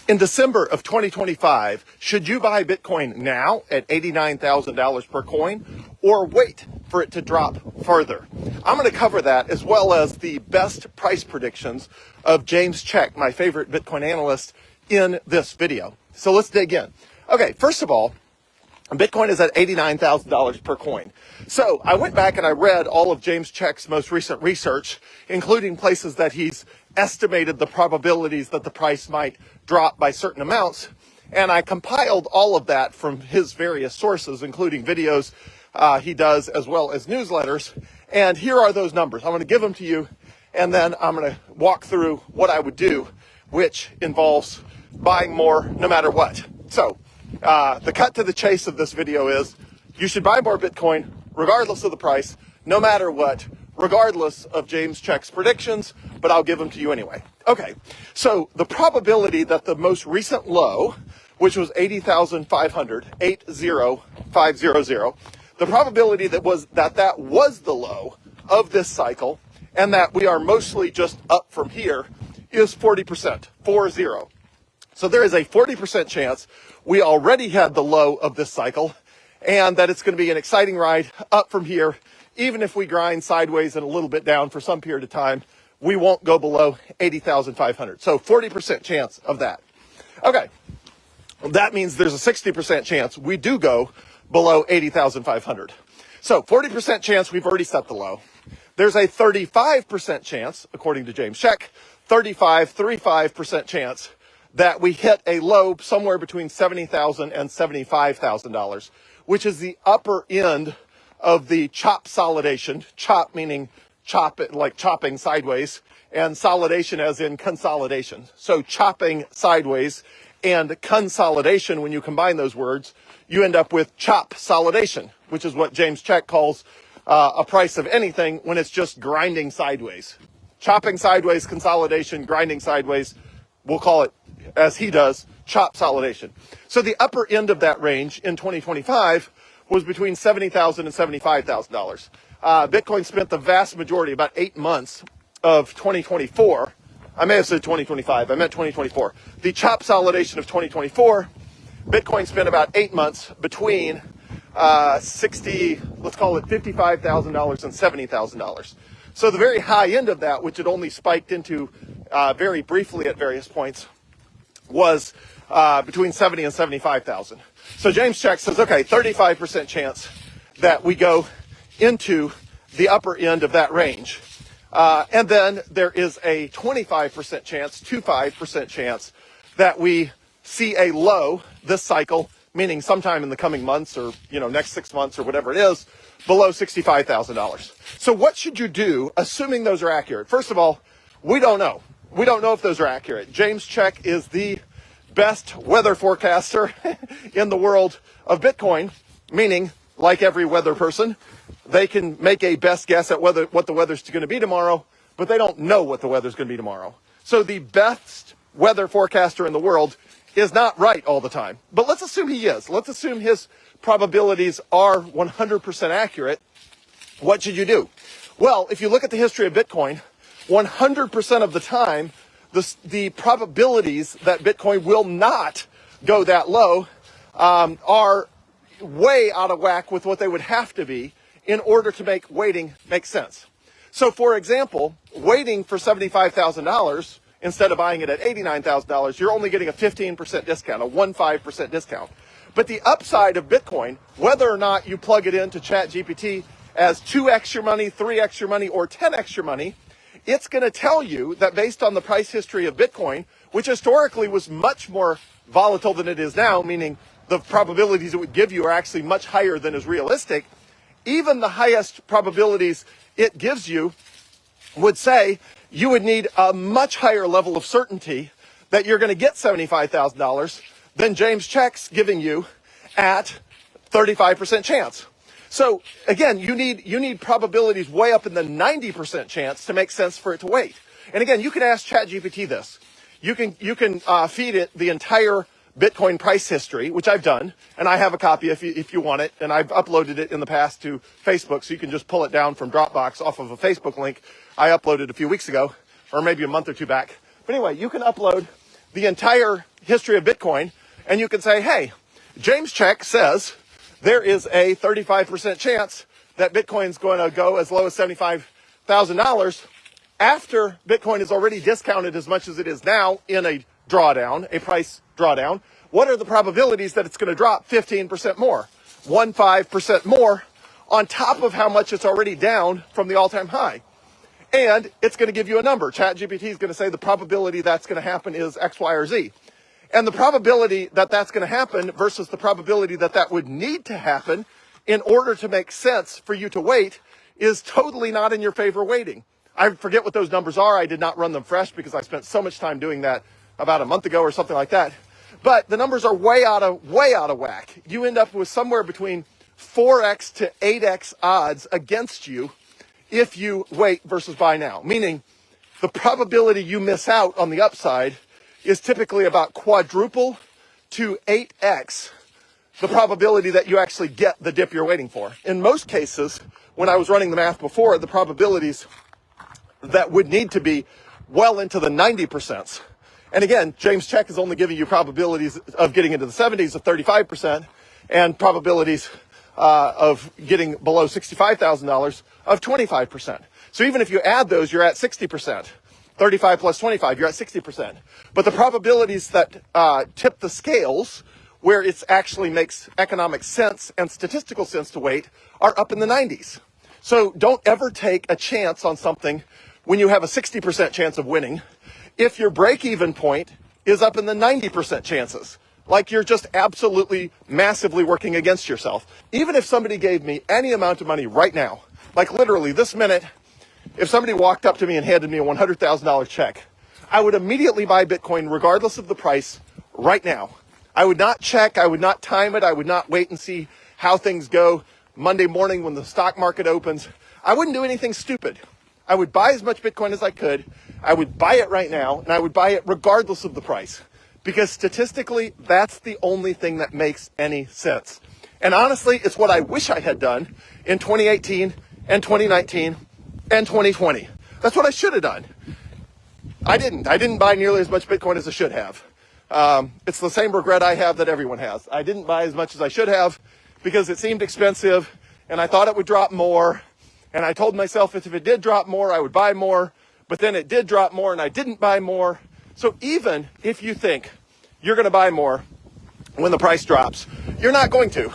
In December of 2025, should you buy Bitcoin now at $89,000 per coin or wait for it to drop further? I'm going to cover that as well as the best price predictions of James Check, my favorite Bitcoin analyst, in this video. So let's dig in. Okay, first of all, Bitcoin is at $89,000 per coin. So I went back and I read all of James Check's most recent research, including places that he's estimated the probabilities that the price might drop by certain amounts. And I compiled all of that from his various sources, including videos he does as well as newsletters. And here are those numbers. I'm going to give them to you, and then I'm going to walk through what I would do, which involves buying more no matter what. So the cut to the chase of this video is you should buy more Bitcoin regardless of the price, no matter what, regardless of James Check's predictions, but I'll give them to you anyway. Okay, so the probability that the most recent low, which was 80,500, the probability that was the low of this cycle and that we are mostly just up from here is 40%, 40. So there is a 40% chance we already had the low of this cycle and that it's going to be an exciting ride up from here. Even if we grind sideways and a little bit down for some period of time, we won't go below 80,500. So 40% chance of that. Okay, that means there's a 60% chance we do go below 80,500. So 40% chance we've already set the low. There's a 35% chance, according to James Check, 35% chance that we hit a low somewhere between $70,000 and $75,000, which is the upper end of the chop solidation. Chop meaning chop it like chopping sideways, and solidation as in consolidation. So chopping sideways and consolidation, when you combine those words, you end up with chop solidation, which is what James Check calls a price of anything when it's just grinding sideways. Chopping sideways, consolidation, grinding sideways, we'll call it, as he does, chop solidation. So the upper end of that range in 2025 was between $70,000 and $75,000. Bitcoin spent the vast majority, about 8 months of 2024. I may have said 2025. I meant 2024. The chop solidation of 2024, Bitcoin spent about 8 months between let's call it $55,000 and $70,000. So the very high end of that, which had only spiked into very briefly at various points, was between 70 and 75,000. So James Check says, okay, 35% chance that we go into the upper end of that range. And then there is a 25% chance that we see a low this cycle, meaning sometime in the coming months or, next 6 months or whatever it is, below $65,000. So what should you do, assuming those are accurate? First of all, we don't know. We don't know if those are accurate. James Check is the best weather forecaster in the world of Bitcoin, meaning, like every weather person, they can make a best guess at what the weather's going to be tomorrow, but they don't know what the weather's going to be tomorrow. So the best weather forecaster in the world is not right all the time. But let's assume he is. Let's assume his probabilities are 100% accurate. What should you do? Well, if you look at the history of Bitcoin, 100% of the time, the probabilities that Bitcoin will not go that low are way out of whack with what they would have to be in order to make waiting make sense. So, for example, waiting for $75,000 instead of buying it at $89,000, you're only getting a 15% discount, a 15% discount. But the upside of Bitcoin, whether or not you plug it into ChatGPT as 2x your money, 3x your money, or 10x your money, it's going to tell you that based on the price history of Bitcoin, which historically was much more volatile than it is now, meaning the probabilities it would give you are actually much higher than is realistic, even the highest probabilities it gives you would say you would need a much higher level of certainty that you're going to get $75,000 than James Check's giving you at 35% chance. So again, you need probabilities way up in the 90% chance to make sense for it to wait. And again, you can ask ChatGPT this. You can feed it the entire Bitcoin price history, which I've done, and I have a copy if you want it, and I've uploaded it in the past to Facebook, so you can just pull it down from Dropbox off of a Facebook link I uploaded a few weeks ago, or maybe a month or two back. But anyway, you can upload the entire history of Bitcoin, and you can say, hey, James Check says there is a 35% chance that Bitcoin's going to go as low as $75,000 after Bitcoin is already discounted as much as it is now in a drawdown, a price drawdown. What are the probabilities that it's going to drop 15% more, 15% more on top of how much it's already down from the all-time high? And it's going to give you a number. ChatGPT is going to say the probability that's going to happen is X, Y, or Z. And the probability that that's going to happen versus the probability that that would need to happen in order to make sense for you to wait is totally not in your favor weighting. I forget what those numbers are. I did not run them fresh because I spent so much time doing that about a month ago or something like that. But the numbers are way out of whack. You end up with somewhere between 4x to 8x odds against you if you wait versus buy now. Meaning the probability you miss out on the upside is typically about quadruple to 8x the probability that you actually get the dip you're waiting for. In most cases, when I was running the math before, the probabilities that would need to be well into the 90%. And again, James Check is only giving you probabilities of getting into the 70s of 35% and probabilities of getting below $65,000 of 25%. So even if you add those, you're at 60%. 35 plus 25, you're at 60%. But the probabilities that tip the scales where it actually makes economic sense and statistical sense to wait are up in the 90s. So don't ever take a chance on something when you have a 60% chance of winning if your break-even point is up in the 90% chances. Like you're just absolutely massively working against yourself. Even if somebody gave me any amount of money right now, like literally this minute, if somebody walked up to me and handed me a $100,000 check, I would immediately buy Bitcoin regardless of the price right now. I would not check, I would not time it, I would not wait and see how things go Monday morning when the stock market opens. I wouldn't do anything stupid. I would buy as much Bitcoin as I could. I would buy it right now, and I would buy it regardless of the price. Because statistically, that's the only thing that makes any sense. And honestly, it's what I wish I had done in 2018 and 2019 and 2020. That's what I should have done. I didn't buy nearly as much Bitcoin as I should have. It's the same regret I have that everyone has. I didn't buy as much as I should have because it seemed expensive and I thought it would drop more. And I told myself if it did drop more, I would buy more. But then it did drop more and I didn't buy more. So even if you think you're going to buy more when the price drops, you're not going to.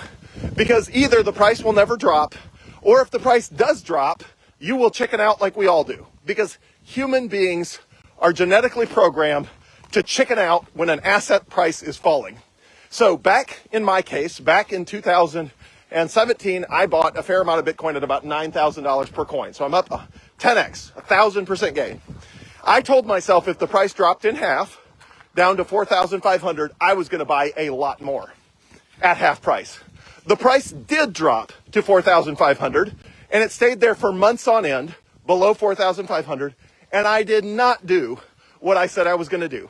Because either the price will never drop, or if the price does drop, you will chicken out like we all do. Because human beings are genetically programmed to chicken out when an asset price is falling. So back in my case, back in 2017, I bought a fair amount of Bitcoin at about $9,000 per coin. So I'm up 10x, 1,000% gain. I told myself if the price dropped in half, down to 4,500, I was going to buy a lot more at half price. The price did drop to 4,500, and it stayed there for months on end, below 4,500, and I did not do what I said I was going to do.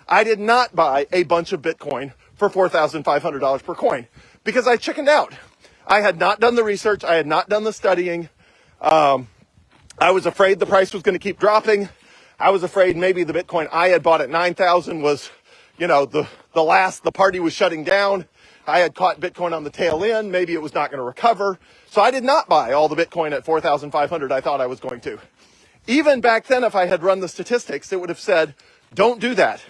I did not buy a bunch of Bitcoin for $4,500 per coin because I chickened out. I had not done the research. I had not done the studying. I was afraid the price was going to keep dropping. I was afraid maybe the Bitcoin I had bought at 9,000 was, the party was shutting down. I had caught Bitcoin on the tail end. Maybe it was not going to recover. So I did not buy all the Bitcoin at 4,500 I thought I was going to. Even back then, if I had run the statistics, it would have said, don't do that.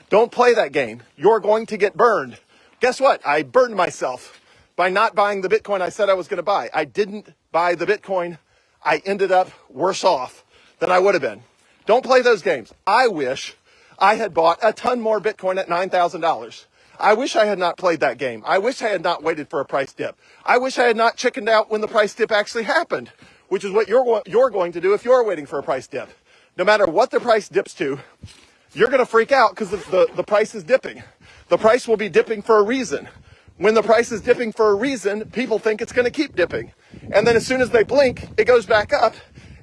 Don't play that game. You're going to get burned. Guess what? I burned myself by not buying the Bitcoin I said I was going to buy. I didn't buy the Bitcoin. I ended up worse off than I would have been. Don't play those games. I wish I had bought a ton more Bitcoin at $9,000. I wish I had not played that game. I wish I had not waited for a price dip. I wish I had not chickened out when the price dip actually happened, which is what you're going to do if you're waiting for a price dip. No matter what the price dips to, you're going to freak out because the price is dipping. The price will be dipping for a reason. When the price is dipping for a reason, people think it's going to keep dipping. And then as soon as they blink, it goes back up.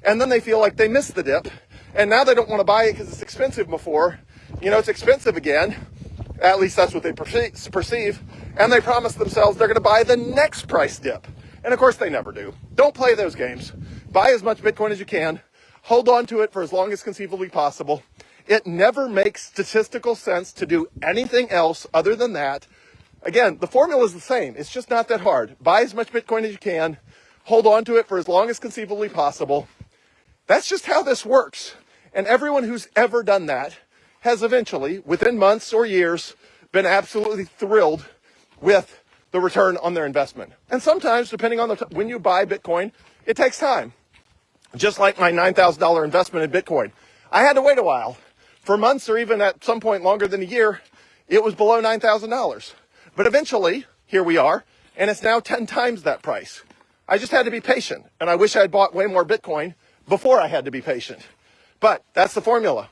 And then they feel like they missed the dip. And now they don't want to buy it because it's expensive before. It's expensive again. At least that's what they perceive. And they promise themselves they're going to buy the next price dip. And of course they never do. Don't play those games. Buy as much Bitcoin as you can. Hold on to it for as long as conceivably possible. It never makes statistical sense to do anything else other than that. Again, the formula is the same. It's just not that hard. Buy as much Bitcoin as you can. Hold on to it for as long as conceivably possible. That's just how this works. And everyone who's ever done that has eventually, within months or years, been absolutely thrilled with the return on their investment. And sometimes, depending on when you buy Bitcoin, it takes time. Just like my $9,000 investment in Bitcoin. I had to wait a while. For months or even at some point longer than a year, it was below $9,000. But eventually, here we are, and it's now 10 times that price. I just had to be patient, and I wish I had bought way more Bitcoin before I had to be patient. But that's the formula.